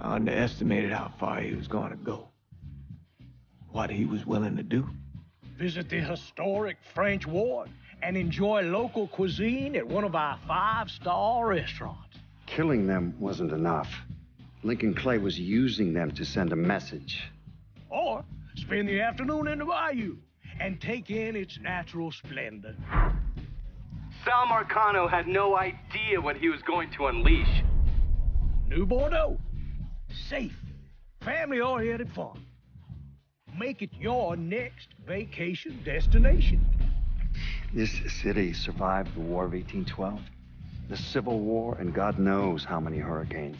I underestimated how far he was going to go. What he was willing to do. Visit the historic French Ward and enjoy local cuisine at one of our 5-star restaurants. Killing them wasn't enough. Lincoln Clay was using them to send a message. Or spend the afternoon in the bayou and take in its natural splendor. Sal Marcano had no idea what he was going to unleash. New Bordeaux. Safe, family-oriented fun. Make it your next vacation destination. This city survived the War of 1812, the Civil War, and God knows how many hurricanes.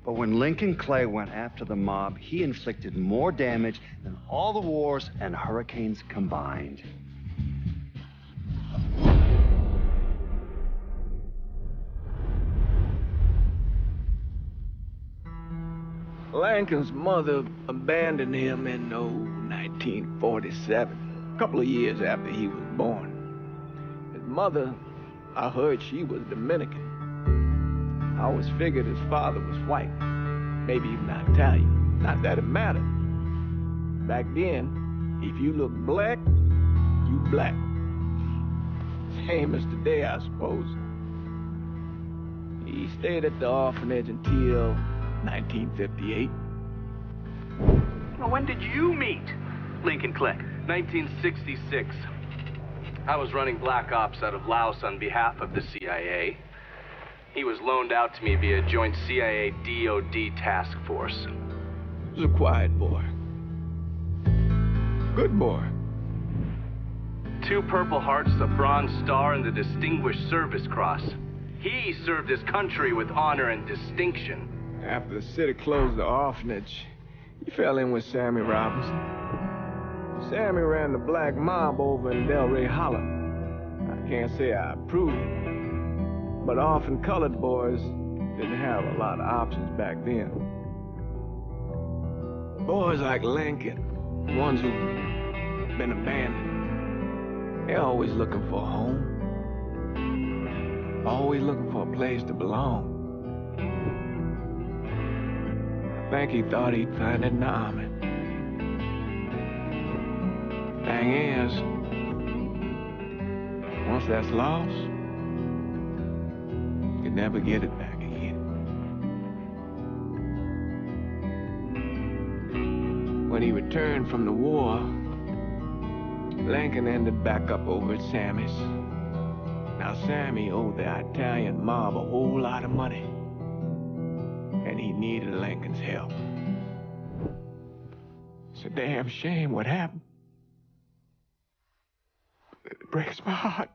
But when Lincoln Clay went after the mob, he inflicted more damage than all the wars and hurricanes combined. Lincoln's mother abandoned him in 1947, a couple of years after he was born. His mother, I heard she was Dominican. I always figured his father was white, maybe even Italian. Not that it mattered. Back then, if you look black, you black. Same as today, I suppose. He stayed at the orphanage until 1958. Well, when did you meet Lincoln Clay? 1966. I was running black ops out of Laos on behalf of the CIA. He was loaned out to me via joint CIA-DOD task force. He was a quiet boy. Good boy. 2 Purple Hearts, a Bronze Star, and the Distinguished Service Cross. He served his country with honor and distinction. After the city closed the orphanage, he fell in with Sammy Robinson. Sammy ran the black mob over in Delray Hollow. I can't say I approve, but orphan colored boys didn't have a lot of options back then. Boys like Lincoln, ones who've been abandoned, they're always looking for a home. Always looking for a place to belong. I think he thought he'd find it in the army. Thing is, once that's lost, you can never get it back again. When he returned from the war, Lincoln ended back up over at Sammy's. Now, Sammy owed the Italian mob a whole lot of money, and he needed Lincoln's help. It's a damn shame what happened. It breaks my heart.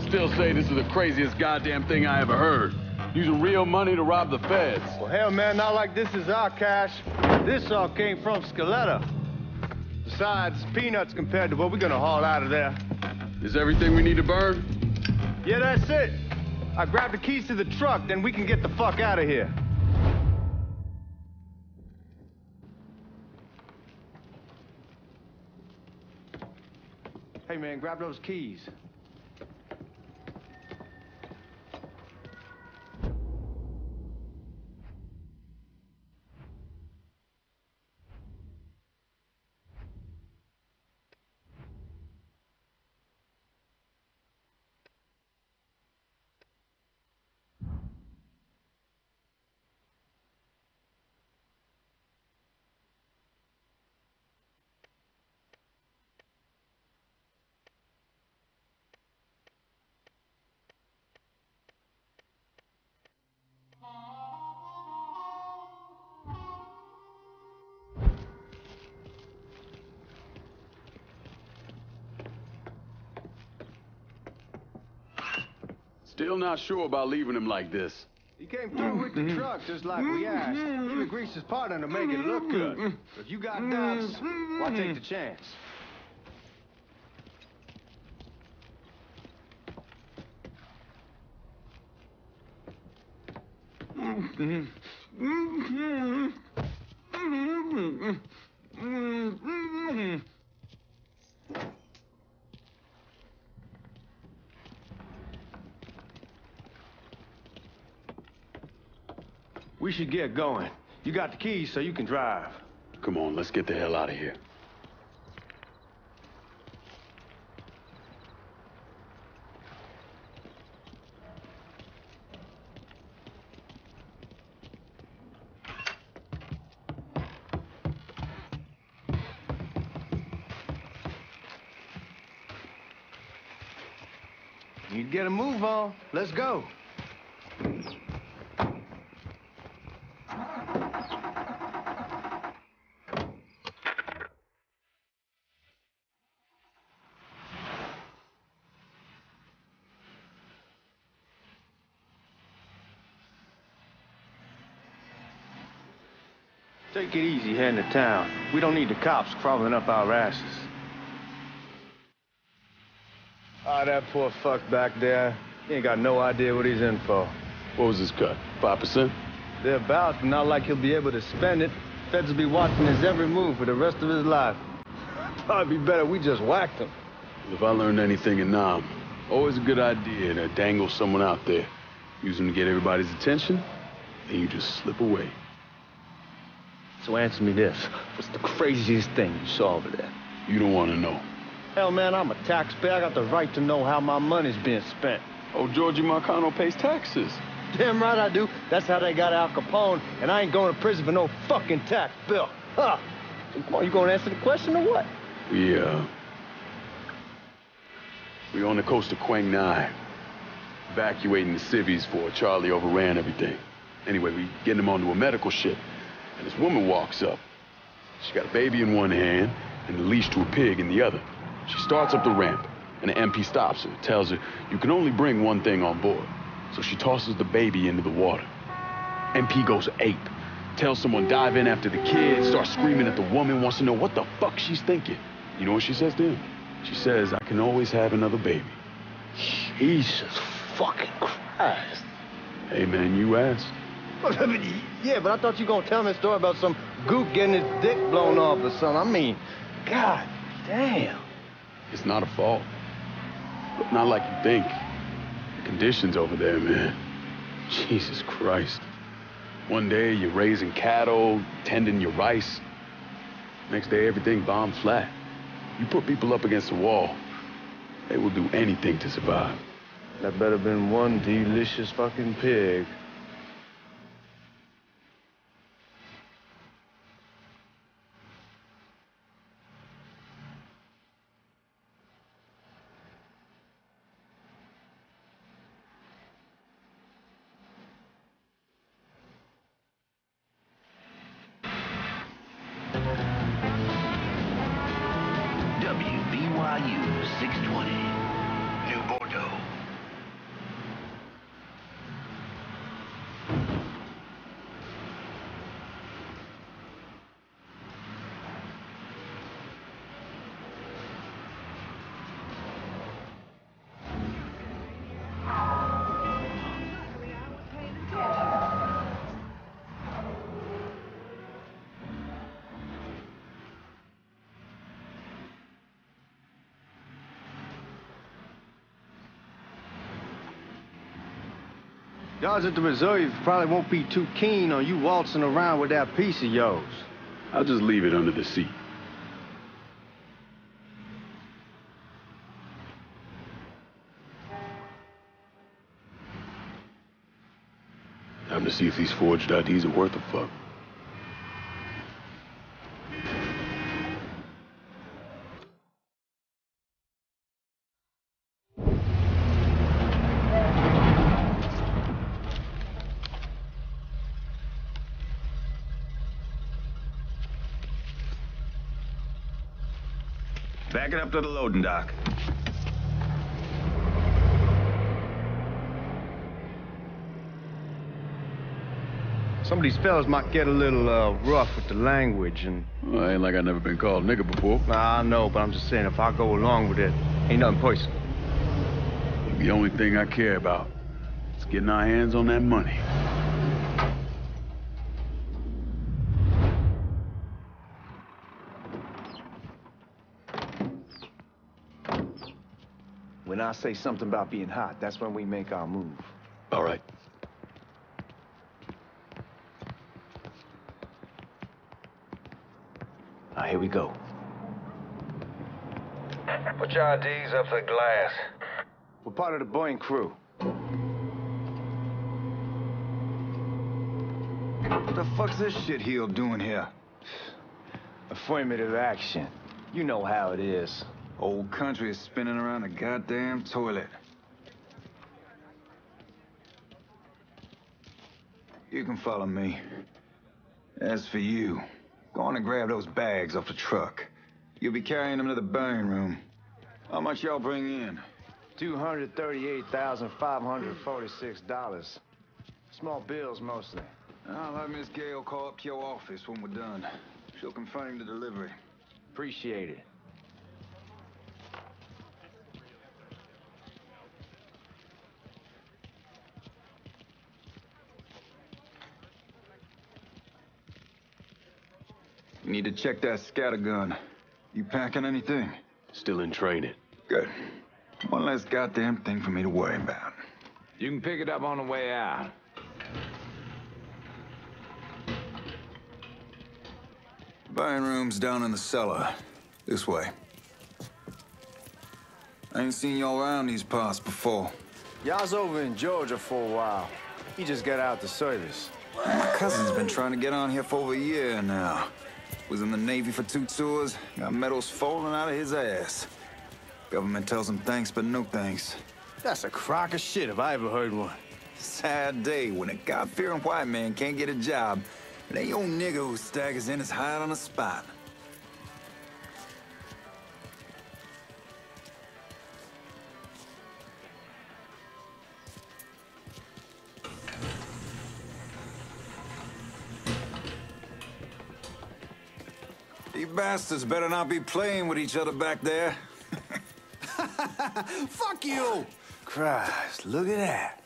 Still say this is the craziest goddamn thing I ever heard. Using real money to rob the feds. Well, hell, man, not like this is our cash. This all came from Scaletta. Besides, peanuts compared to what we're gonna haul out of there. Is everything we need to burn? Yeah, that's it. I grabbed the keys to the truck, then we can get the fuck out of here. Hey, man, grab those keys. Still not sure about leaving him like this. He came through with the truck just like we asked. Even greased his partner to make it look good. If you got doubts, why take the chance? We should get going. You got the keys so you can drive. Come on, let's get the hell out of here. You get a move on. Let's go. Take it easy heading to town. We don't need the cops crawling up our asses. Ah, that poor fuck back there. He ain't got no idea what he's in for. What was his cut? 5%? Thereabouts, but not like he'll be able to spend it. Feds will be watching his every move for the rest of his life. Probably be better we just whacked him. If I learned anything in Nam, always a good idea to dangle someone out there. Use them to get everybody's attention, then you just slip away. So answer me this. What's the craziest thing you saw over there? You don't want to know. Hell, man, I'm a taxpayer. I got the right to know how my money's being spent. Oh, Georgie Marcano pays taxes. Damn right I do. That's how they got Al Capone, and I ain't going to prison for no fucking tax bill. Huh? Come on, you gonna answer the question or what? We're on the coast of Quang Nai, evacuating the civvies for Charlie overran everything. Anyway, we getting him onto a medical ship, and this woman walks up. She got a baby in one hand and a leash to a pig in the other. She starts up the ramp, and the MP stops her, tells her, you can only bring one thing on board. So she tosses the baby into the water. MP goes ape, tells someone dive in after the kid, starts screaming at the woman, wants to know what the fuck she's thinking. You know what she says to him? She says, I can always have another baby. Jesus fucking Christ. Hey, man, you asked. Yeah, but I thought you were gonna tell me a story about some gook getting his dick blown off or something. I mean, God damn. It's not a fault. But not like you think. The conditions over there, man. Jesus Christ. One day you're raising cattle, tending your rice. Next day everything bombed flat. You put people up against the wall, they will do anything to survive. That better been one delicious fucking pig. WBYU 620, New Bordeaux. Guys at the reserve probably won't be too keen on you waltzing around with that piece of yours. I'll just leave it under the seat. Time to see if these forged IDs are worth a fuck. Back it up to the loading dock. Some of these fellas might get a little rough with the language and... Well, ain't like I've never been called nigger before. Nah, I know, but I'm just saying if I go along with it, ain't nothing personal. The only thing I care about is getting our hands on that money. I say something about being hot, that's when we make our move. All right. Now, here we go. Put your IDs up to the glass. We're part of the Boeing crew. What the fuck's this shitheel doing here? Affirmative action. You know how it is. Old country is spinning around a goddamn toilet. You can follow me. As for you, go on and grab those bags off the truck. You'll be carrying them to the burning room. How much y'all bring in? $238,546. Small bills, mostly. I'll have Miss Gale call up to your office when we're done. She'll confirm the delivery. Appreciate it. You need to check that scattergun. You packing anything? Still in training. Good. One less goddamn thing for me to worry about. You can pick it up on the way out. Buying room's down in the cellar. This way. I ain't seen y'all around these parts before. Y'all's over in Georgia for a while. He just got out the service. My cousin's been trying to get on here for over a year now. Was in the Navy for 2 tours, got medals falling out of his ass. Government tells him thanks, but no thanks. That's a crock of shit if I ever heard one. Sad day when a God-fearing white man can't get a job, and that old nigger who staggers in is hired on the spot. You bastards better not be playing with each other back there. Fuck you! Christ, look at that.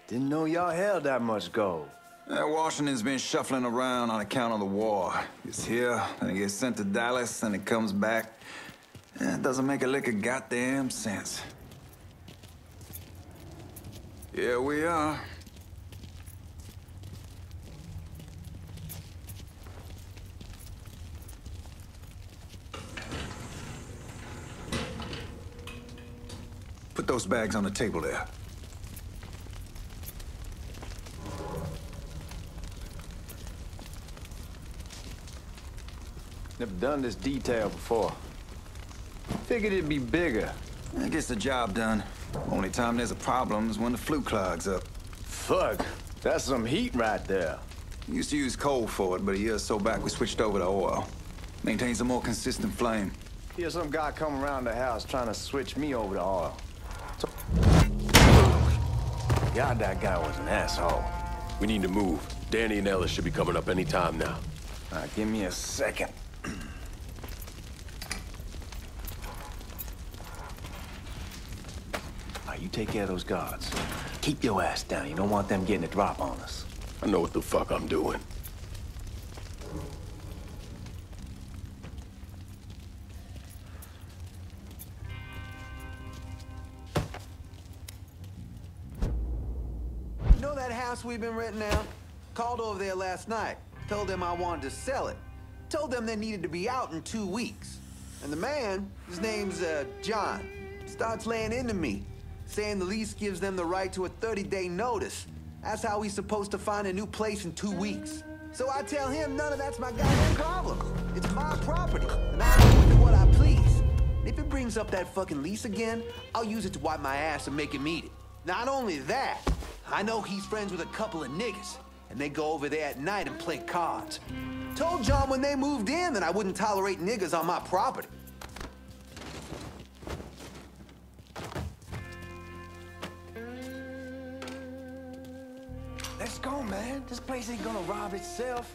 Didn't know y'all held that much gold. Washington's been shuffling around on account of the war. It's here, and it gets sent to Dallas, and it comes back. It doesn't make a lick of goddamn sense. Here we are. Put those bags on the table there. Never done this detail before. Figured it'd be bigger. It gets the job done. Only time there's a problem is when the flue clogs up. Fuck, that's some heat right there. We used to use coal for it, but a year or so back we switched over to oil. Maintains a more consistent flame. Here's some guy come around the house trying to switch me over to oil. God, that guy was an asshole. We need to move. Danny and Ellis should be coming up any time now. Give me a second. You take care of those guards. Keep your ass down. You don't want them getting a drop on us. I know what the fuck I'm doing. You know that house we've been renting out? Called over there last night. Told them I wanted to sell it. Told them they needed to be out in 2 weeks. And the man, his name's John, starts laying into me, saying the lease gives them the right to a 30-day notice. That's how he's supposed to find a new place in 2 weeks. So I tell him none of that's my goddamn problem. It's my property, and I do with it what I please. And if it brings up that fucking lease again, I'll use it to wipe my ass and make him eat it. Not only that, I know he's friends with a couple of niggas, and they go over there at night and play cards. Told John when they moved in that I wouldn't tolerate niggas on my property. Let's go, man. This place ain't gonna rob itself.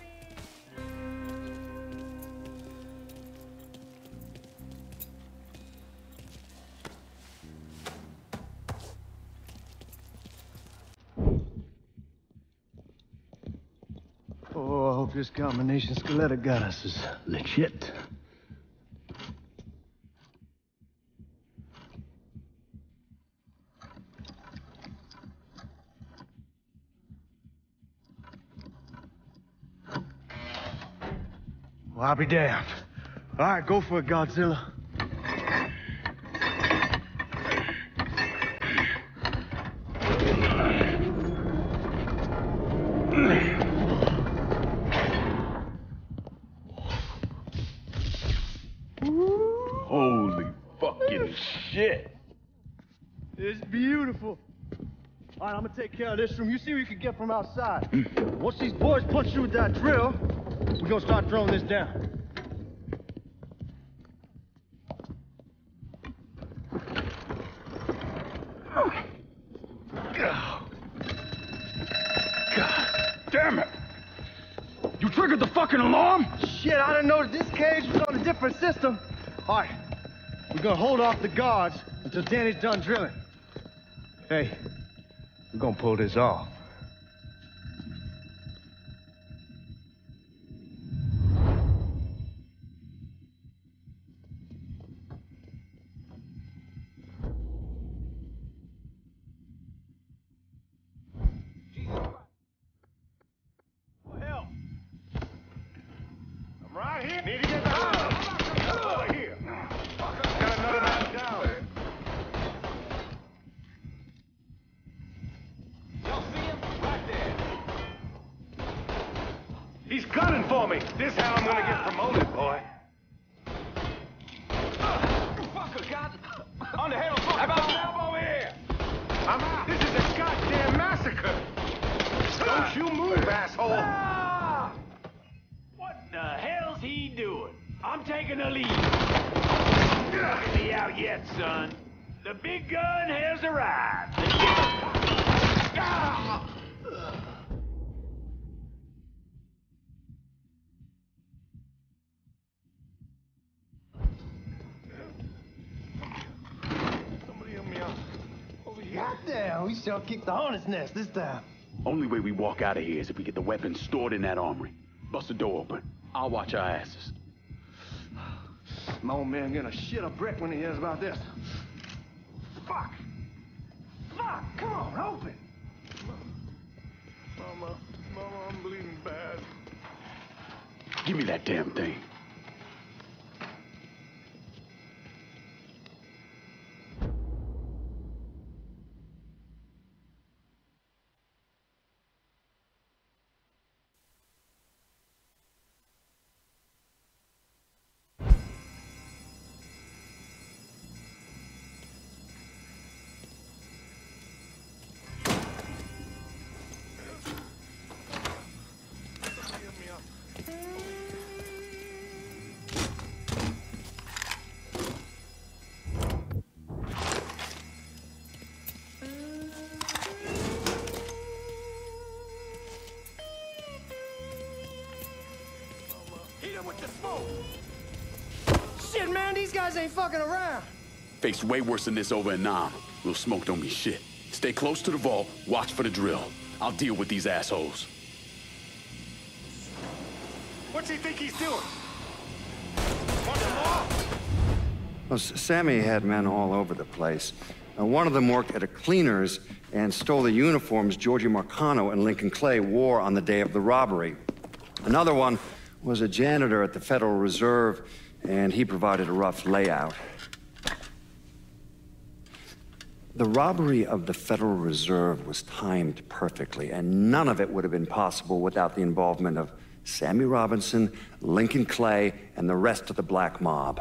Oh, I hope this combination Scaletta got us is legit. Well, I'll be damned. All right, go for it, Godzilla. Holy fucking shit. It's beautiful. All right, I'm gonna take care of this room. You see what you can get from outside. Once these boys punch you with that drill, we're gonna start throwing this down. God damn it! You triggered the fucking alarm? Shit, I didn't know that this cage was on a different system. All right, we're gonna hold off the guards until Danny's done drilling. Hey, we're gonna pull this off. Right here. Need to get the house. Over here. Got another man down. Y'all see him? Right there. He's gunning for me. This how I'm gonna get promoted, boy. Fucker got on the head of fucker. How about help over here? I'm out. This is a goddamn massacre. Don't you move, asshole. The hell's he doing? I'm taking the lead. Not gonna be out yet, son. The big gun has arrived. Somebody help me out. Over here. Goddamn, we sure kicked the hornet's nest this time. Only way we walk out of here is if we get the weapons stored in that armory. Bust the door open. I'll watch our asses. My old man gonna shit a brick when he hears about this. Fuck! Fuck! Come on, open! Mama, I'm bleeding bad. Give me that damn thing. Shit, man, these guys ain't fucking around. Faced way worse than this over in Nam. Little smoke don't mean shit. Stay close to the vault, watch for the drill. I'll deal with these assholes. What's he think he's doing? Want some more? Well, Sammy had men all over the place. One of them worked at a cleaner's and stole the uniforms Georgie Marcano and Lincoln Clay wore on the day of the robbery. Another one was a janitor at the Federal Reserve, and he provided a rough layout. The robbery of the Federal Reserve was timed perfectly, and none of it would have been possible without the involvement of Sammy Robinson, Lincoln Clay, and the rest of the black mob.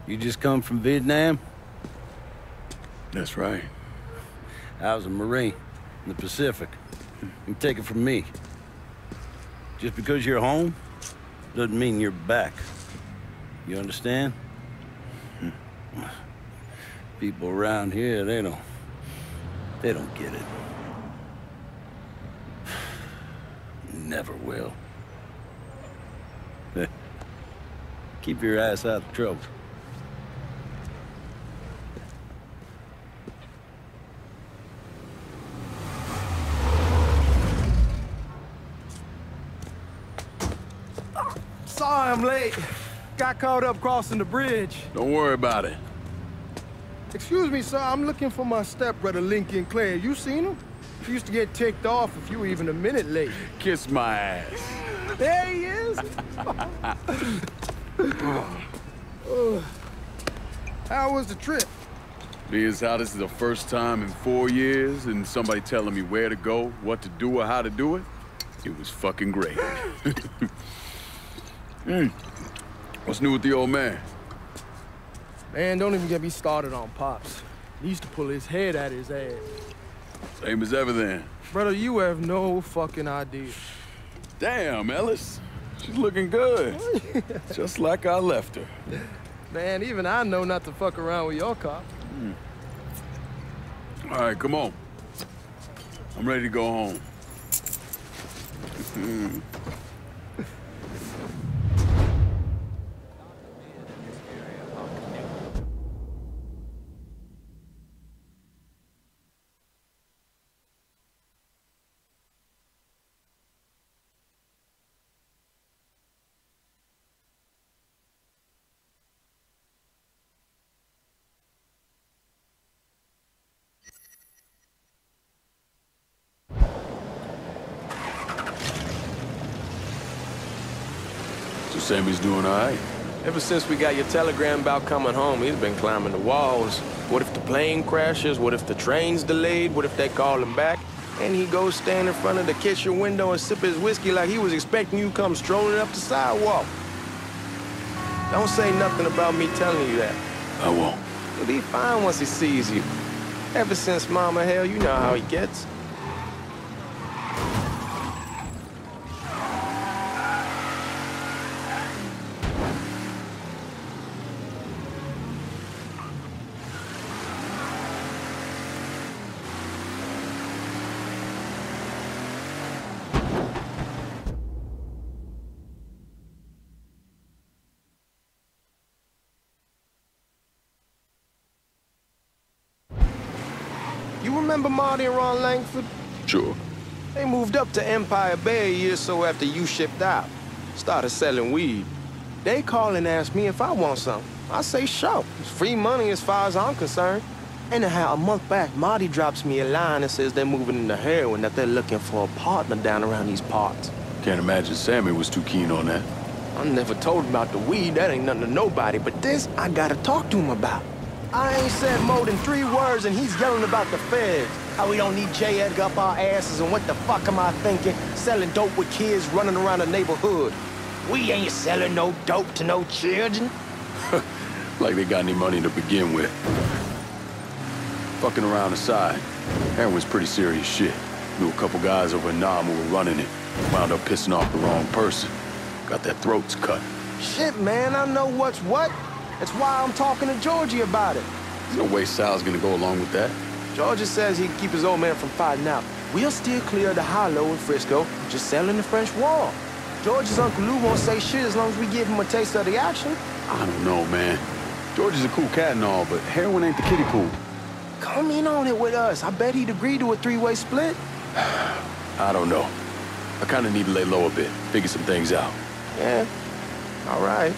You just come from Vietnam? That's right. I was a Marine in the Pacific. You take it from me. Just because you're home doesn't mean you're back. You understand? People around here, they don't get it. Never will. Keep your ass out of trouble. Sorry I'm late. Got caught up crossing the bridge. Don't worry about it. Excuse me, sir. I'm looking for my stepbrother, Lincoln Clay. You seen him? He used to get ticked off if you were even a minute late. Kiss my ass. There he is. How was the trip? Being as how this is the first time in 4 years and somebody telling me where to go, what to do, or how to do it, it was fucking great. What's new with the old man? Man, don't even get me started on Pops. He used to pull his head out his ass. Same as ever then. Brother, you have no fucking idea. Damn, Ellis. She's looking good. Just like I left her. Man, even I know not to fuck around with your cop. All right, come on. I'm ready to go home. Sammy's doing all right. Ever since we got your telegram about coming home, he's been climbing the walls. What if the plane crashes? What if the train's delayed? What if they call him back? And he goes stand in front of the kitchen window and sip his whiskey like he was expecting you to come strolling up the sidewalk. Don't say nothing about me telling you that. I won't. He'll be fine once he sees you. Ever since Mama, hell, you know how he gets. You remember Marty and Ron Langford? Sure. They moved up to Empire Bay a year or so after you shipped out. Started selling weed. They call and ask me if I want some. I say sure. It's free money as far as I'm concerned. Anyhow, a month back, Marty drops me a line and says they're moving into heroin, that they're looking for a partner down around these parts. Can't imagine Sammy was too keen on that. I never told him about the weed. That ain't nothing to nobody. But this, I gotta talk to him about. I ain't said more than 3 words and he's yelling about the feds. How we don't need J. Edgar up our asses and what the fuck am I thinking? Selling dope with kids running around the neighborhood. We ain't selling no dope to no children. Like they got any money to begin with. Fucking around aside, heroin's pretty serious shit. Knew a couple guys over in Nam who were running it. Wound up pissing off the wrong person. Got their throats cut. Shit, man, I know what's what. That's why I'm talking to Georgie about it. There's no way Sal's gonna go along with that. Georgie says he can keep his old man from fighting out. We'll steer clear of the hollow in Frisco, just selling the French wall. George's Uncle Lou won't say shit as long as we give him a taste of the action. I don't know, man. George is a cool cat and all, but heroin ain't the kiddie pool. Come in on it with us. I bet he'd agree to a 3-way split. I don't know. I kind of need to lay low a bit, figure some things out. Yeah, all right.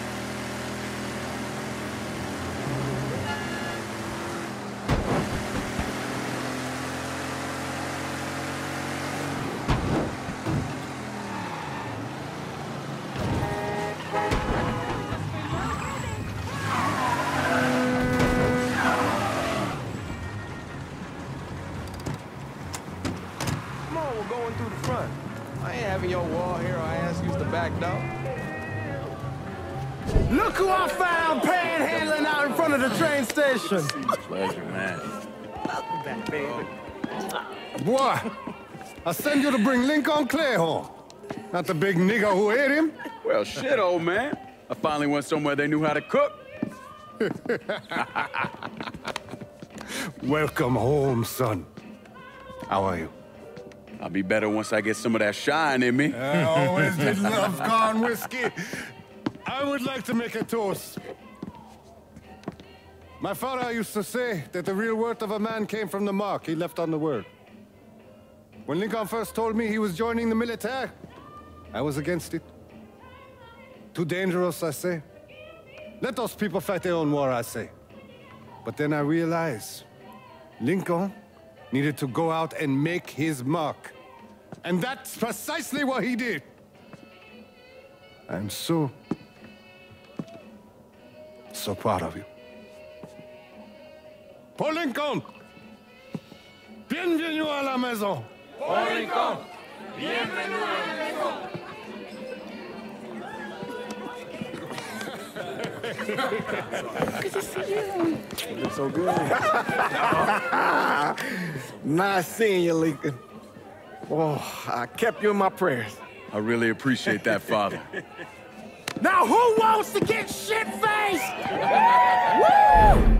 Look who I found panhandling out in front of the train station. Pleasure, man. Welcome back, baby. Boy, I send you to bring Lincoln Clay home. Not the big nigga who ate him. Well, shit, old man. I finally went somewhere they knew how to cook. Welcome home, son. How are you? I'll be better once I get some of that shine in me. I always did love corn whiskey. I would like to make a toast. My father used to say that the real worth of a man came from the mark he left on the world. When Lincoln first told me he was joining the military, I was against it. Too dangerous, I say. Let those people fight their own war, I say. But then I realize Lincoln needed to go out and make his mark. And that's precisely what he did. I'm so proud of you. Paul Lincoln! Bienvenue à la maison! Paul Lincoln! Bienvenue à la maison! Good to see you. You look so good. Nice seeing you, Lincoln. Oh, I kept you in my prayers. I really appreciate that, Father. Now who wants to get shit-faced? Woo!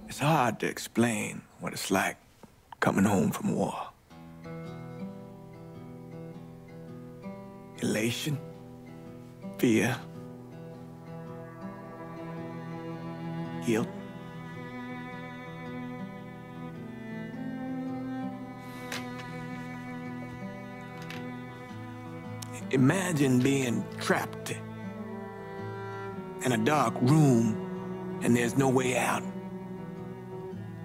It's hard to explain what it's like coming home from war. Elation, fear, guilt. Imagine being trapped in a dark room and there's no way out.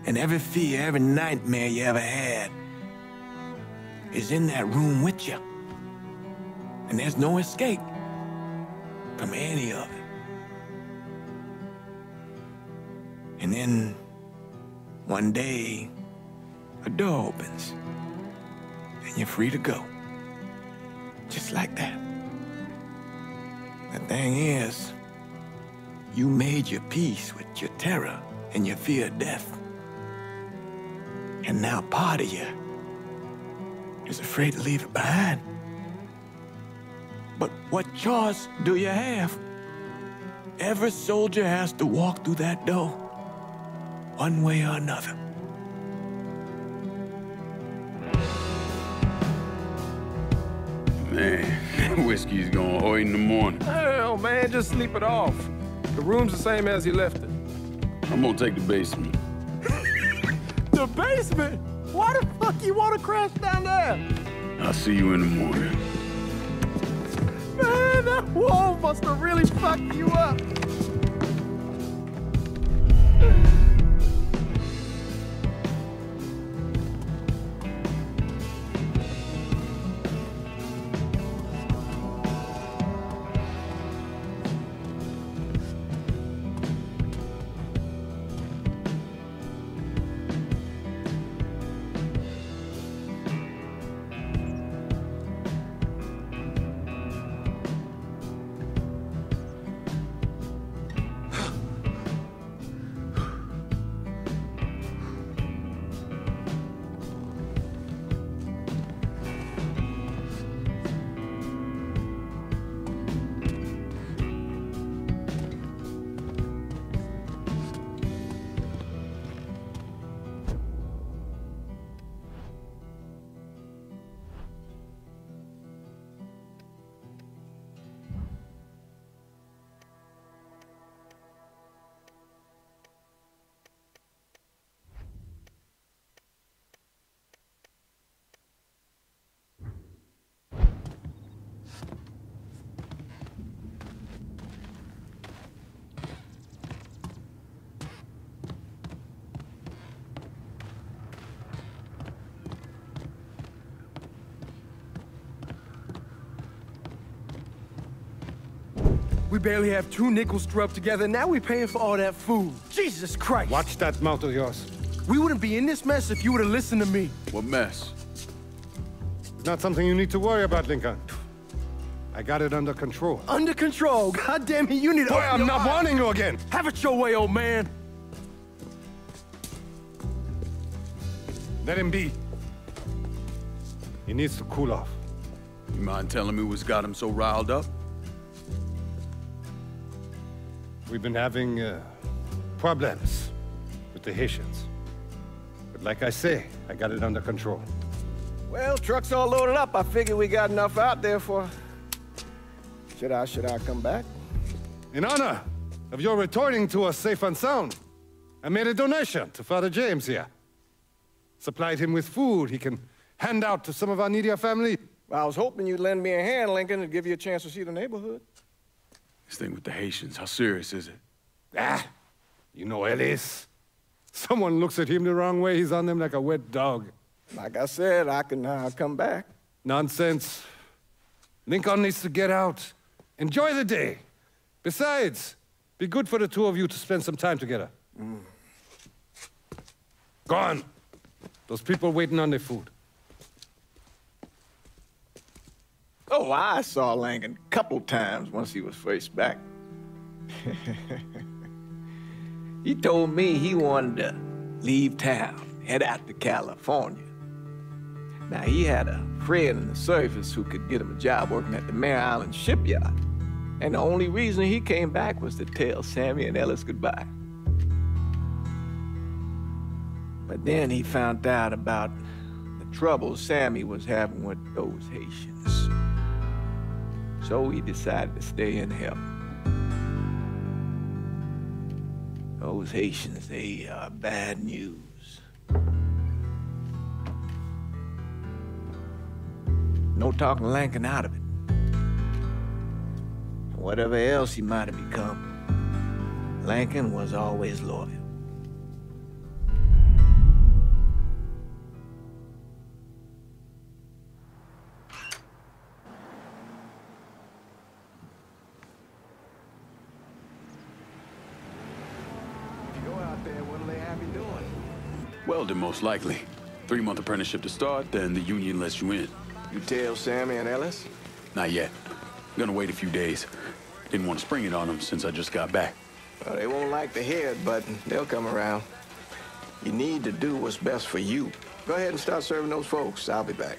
And every fear, every nightmare you ever had is in that room with you. And there's no escape from any of it. And then one day, a door opens and you're free to go. Just like that. The thing is, you made your peace with your terror and your fear of death. And now part of you is afraid to leave it behind. But what choice do you have? Every soldier has to walk through that door, one way or another. Man, whiskey's gonna hoy in the morning. Hell, man, just sleep it off. The room's the same as you left it. I'm gonna take the basement. The basement? Why the fuck you want to crash down there? I'll see you in the morning. Man, that wall must have really fucked you up. We barely have 2 nickels to rub together, now we're paying for all that food. Jesus Christ! Watch that mouth of yours. We wouldn't be in this mess if you would have listened to me. What mess? It's not something you need to worry about, Lincoln. I got it under control. Under control? God damn it, you need to... Boy, I'm not warning you again! Have it your way, old man! Let him be. He needs to cool off. You mind telling me what's got him so riled up? We've been having problems with the Haitians. But like I say, I got it under control. Well, truck's all loaded up. I figure we got enough out there for... Should I come back? In honor of your returning to us safe and sound, I made a donation to Father James here. Supplied him with food he can hand out to some of our needier family. Well, I was hoping you'd lend me a hand, Lincoln, and give you a chance to see the neighborhood. This thing with the Haitians, how serious is it? Ah, you know Ellis. Someone looks at him the wrong way, he's on them like a wet dog. Like I said, I can come back. Nonsense. Lincoln needs to get out. Enjoy the day. Besides, be good for the two of you to spend some time together. Go on. Those people waiting on their food. Oh, I saw Langan a couple times once he was first back. He told me he wanted to leave town, head out to California. Now, he had a friend in the service who could get him a job working at the Mare Island shipyard. And the only reason he came back was to tell Sammy and Ellis goodbye. But then he found out about the trouble Sammy was having with those Haitians. So he decided to stay and help. Those Haitians, they are bad news. No talking Lankin out of it. Whatever else he might have become, Lankin was always loyal. Welding, most likely. 3-month apprenticeship to start, then the union lets you in. You tell Sammy and Ellis? Not yet. Gonna wait a few days. Didn't want to spring it on them since I just got back. Well, they won't like to hear it, but they'll come around. You need to do what's best for you. Go ahead and start serving those folks. I'll be back.